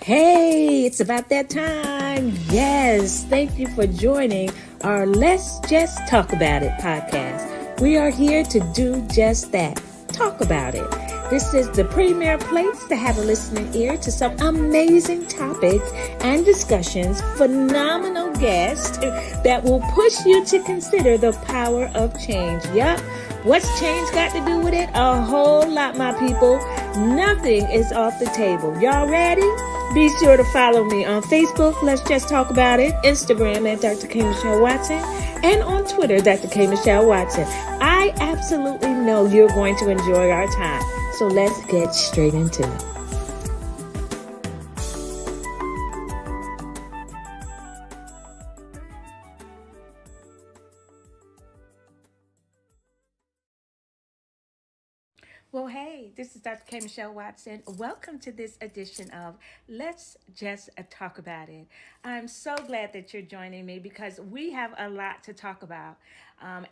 Hey, it's about that time. Yes, thank you for joining our Let's Just Talk About It podcast. We are here to do just that, talk about it. This is the premier place to have a listening ear to some amazing topics and discussions, phenomenal guests that will push you to consider the power of change. Yup. What's change got to do with it? A whole lot, my people. Nothing is off the table. Y'all ready? Be sure to follow me on Facebook, Let's Just Talk About It, Instagram at Dr. K. Mischele Watson, and on Twitter, Dr. K. Mischele Watson. I absolutely know you're going to enjoy our time. So let's get straight into it. Well, hey, this is Dr. K. Mischele Watson. Welcome to this edition of Let's Just Talk About It. I'm so glad that you're joining me because we have a lot to talk about.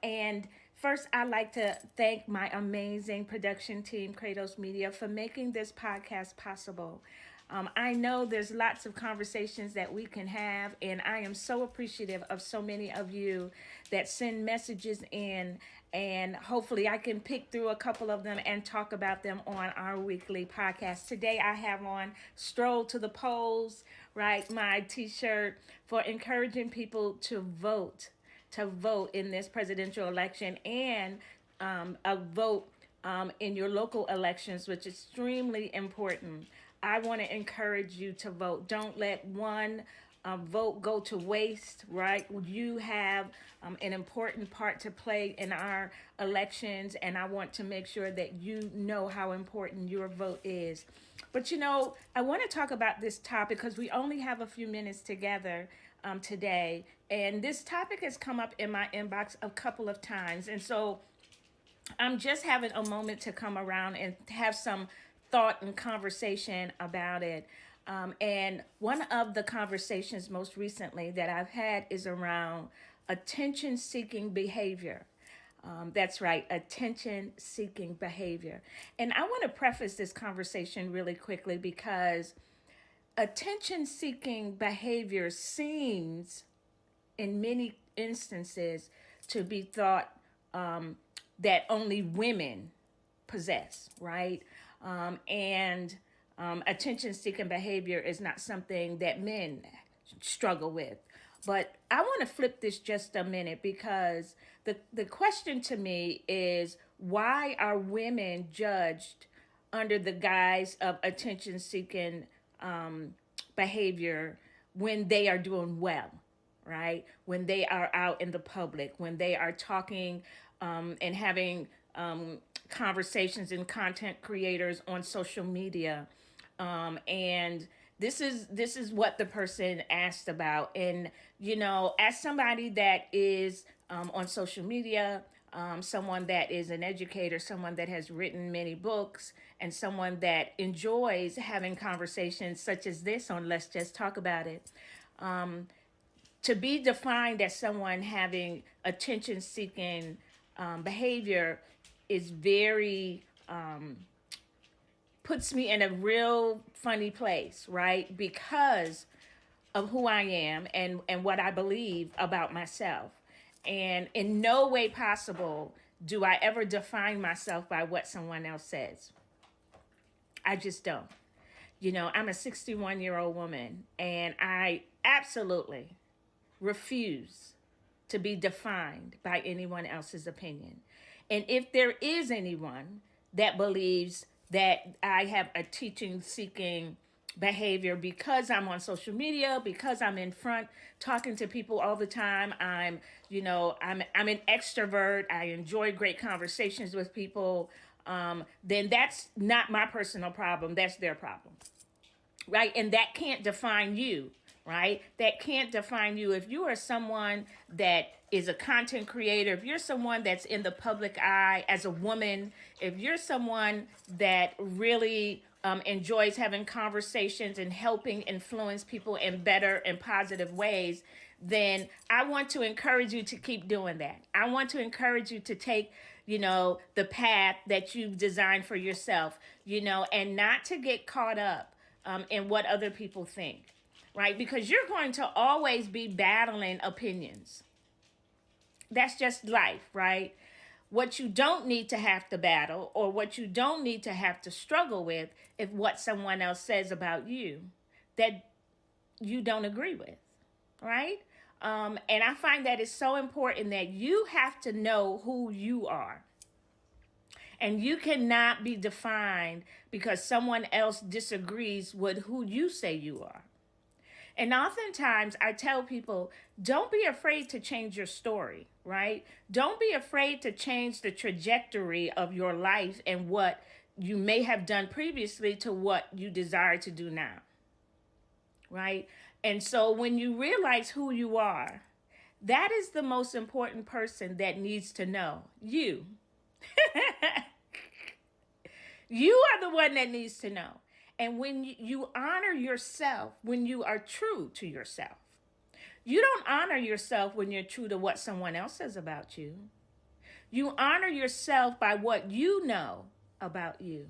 And first, I'd like to thank my amazing production team, Kratos Media, for making this podcast possible. I know there's lots of conversations that we can have, and I am so appreciative of so many of you that send messages in, and hopefully I can pick through a couple of them and talk about them on our weekly podcast. Today I have on Stroll to the Polls, right? My t-shirt for encouraging people to vote in this presidential election and a vote in your local elections, which is extremely important. I want to encourage you to vote. Don't let one vote go to waste, right? You have an important part to play in our elections, and I want to make sure that you know how important your vote is. But I want to talk about this topic because we only have a few minutes together today, and this topic has come up in my inbox a couple of times, and so I'm just having a moment to come around and have some thought and conversation about it. And one of the conversations most recently that I've had is around attention-seeking behavior. That's right, attention-seeking behavior. And I want to preface this conversation really quickly because attention-seeking behavior seems, in many instances, to be thought that only women possess, right? And attention-seeking behavior is not something that men struggle with. But I want to flip this just a minute because the question to me is, why are women judged under the guise of attention-seeking behavior when they are doing well, right? When they are out in the public, when they are talking and having conversations and content creators on social media, and this is what the person asked about. And as somebody that is on social media, someone that is an educator, someone that has written many books, and someone that enjoys having conversations such as this on Let's Just Talk About It, to be defined as someone having attention-seeking behavior is very puts me in a real funny place, right? Because of who I am and what I believe about myself. And in no way possible do I ever define myself by what someone else says. I just don't. I'm a 61-year-old woman, and I absolutely refuse to be defined by anyone else's opinion. And if there is anyone that believes that I have a teaching-seeking behavior because I'm on social media, because I'm in front talking to people all the time, I'm an extrovert, I enjoy great conversations with people, then that's not my personal problem, that's their problem, right? And that can't define you, right? That can't define you. If you are someone that is a content creator, if you're someone that's in the public eye as a woman, if you're someone that really enjoys having conversations and helping influence people in better and positive ways, then I want to encourage you to keep doing that. I want to encourage you to take, the path that you've designed for yourself, and not to get caught up in what other people think, right? Because you're going to always be battling opinions. That's just life, right? What you don't need to have to battle, or what you don't need to have to struggle with, if what someone else says about you that you don't agree with, right? And I find that it's so important that you have to know who you are. And you cannot be defined because someone else disagrees with who you say you are. And oftentimes I tell people, don't be afraid to change your story, right? Don't be afraid to change the trajectory of your life and what you may have done previously to what you desire to do now, right? And so when you realize who you are, that is the most important person that needs to know you. You are the one that needs to know. And when you honor yourself, when you are true to yourself, you don't honor yourself when you're true to what someone else says about you. You honor yourself by what you know about you.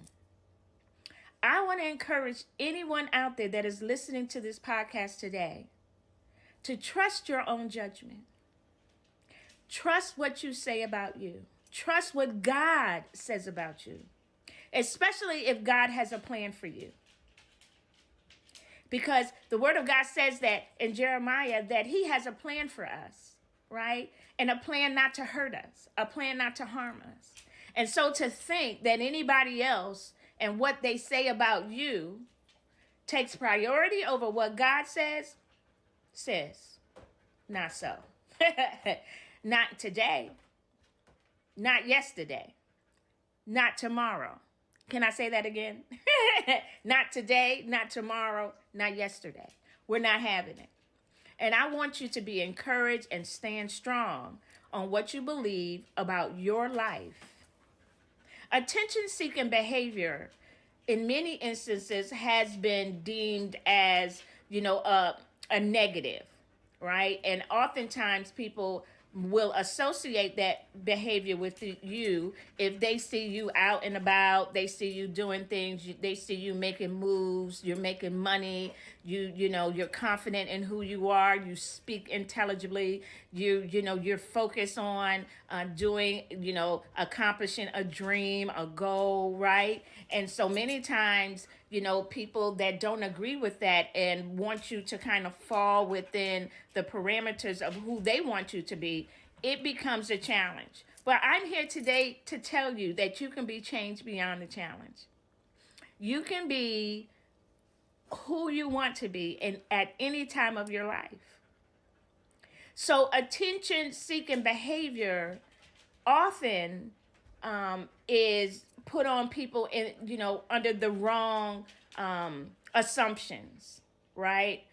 I want to encourage anyone out there that is listening to this podcast today to trust your own judgment. Trust what you say about you. Trust what God says about you, especially if God has a plan for you. Because the word of God says that in Jeremiah that he has a plan for us, right? And a plan not to hurt us, a plan not to harm us. And so to think that anybody else and what they say about you takes priority over what God says, not so. Not today, not yesterday, not tomorrow. Can I say that again? Not today, not tomorrow, not yesterday. We're not having it. And I want you to be encouraged and stand strong on what you believe about your life. Attention-seeking behavior, in many instances, has been deemed as, a negative, right? And oftentimes people will associate that behavior with you if they see you out and about, they see you doing things, they see you making moves, you're making money, you're confident in who you are, you speak intelligibly, you're focused on doing, accomplishing a dream, a goal, right? And so many times, people that don't agree with that and want you to kind of fall within the parameters of who they want you to be, it becomes a challenge. But I'm here today to tell you that you can be changed beyond the challenge. You can be who you want to be at any time of your life. So attention-seeking behavior often is put on people under the wrong assumptions, right?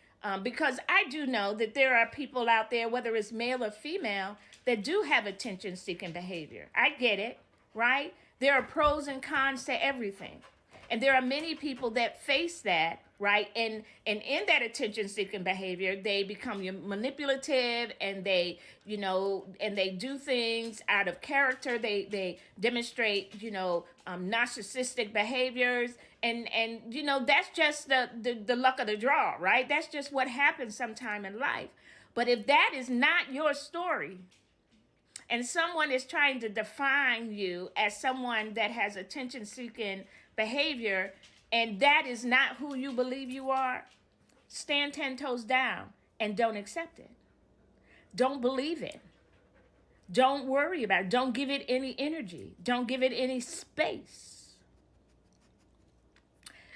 Because I do know that there are people out there, whether it's male or female, that do have attention-seeking behavior. I get it, right? There are pros and cons to everything. And there are many people that face that, right? And in that attention-seeking behavior, they become manipulative, and they do things out of character. They demonstrate, narcissistic behaviors, and that's just the luck of the draw, right? That's just what happens sometime in life. But if that is not your story, and someone is trying to define you as someone that has attention-seeking behavior, and that is not who you believe you are, stand 10 toes down and don't accept it. Don't believe it. Don't worry about it. Don't give it any energy. Don't give it any space.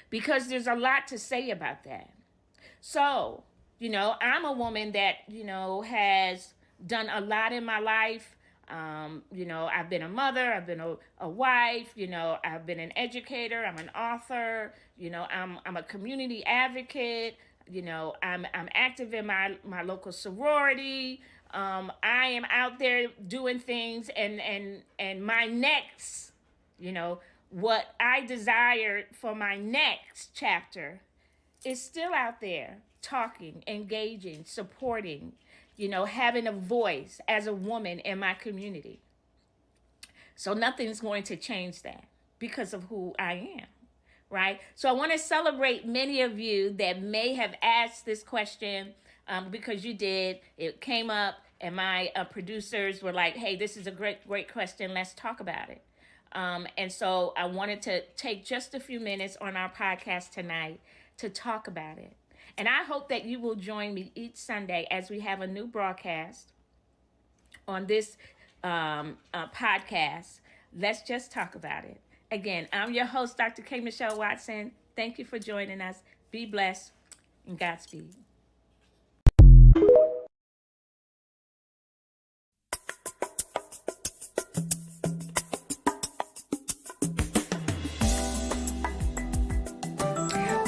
Because there's a lot to say about that. So, I'm a woman that, has done a lot in my life. I've been a mother, I've been a wife, I've been an educator, I'm an author, I'm a community advocate, I'm active in my local sorority. I am out there doing things, and my next, what I desire for my next chapter is still out there talking, engaging, supporting, having a voice as a woman in my community. So nothing's going to change that because of who I am, right? So I want to celebrate many of you that may have asked this question because you did. It came up, and my producers were like, hey, this is a great question. Let's talk about it. And so I wanted to take just a few minutes on our podcast tonight to talk about it. And I hope that you will join me each Sunday as we have a new broadcast on this podcast. Let's just talk about it. Again, I'm your host, Dr. K. Mischele Watson. Thank you for joining us. Be blessed and Godspeed.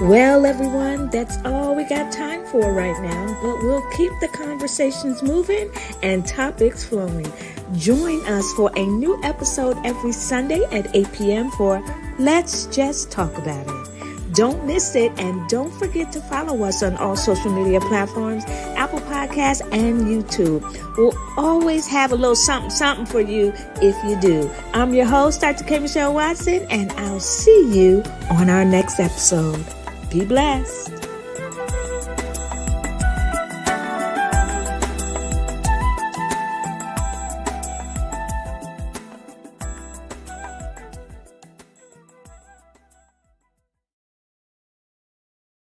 Well, everyone, that's all we got time for right now, but we'll keep the conversations moving and topics flowing. Join us for a new episode every Sunday at 8 p.m. for Let's Just Talk About It. Don't miss it, and don't forget to follow us on all social media platforms, Apple Podcasts, and YouTube. We'll always have a little something for you if you do. I'm your host, Dr. K. Mischele Watson, and I'll see you on our next episode. Be blessed.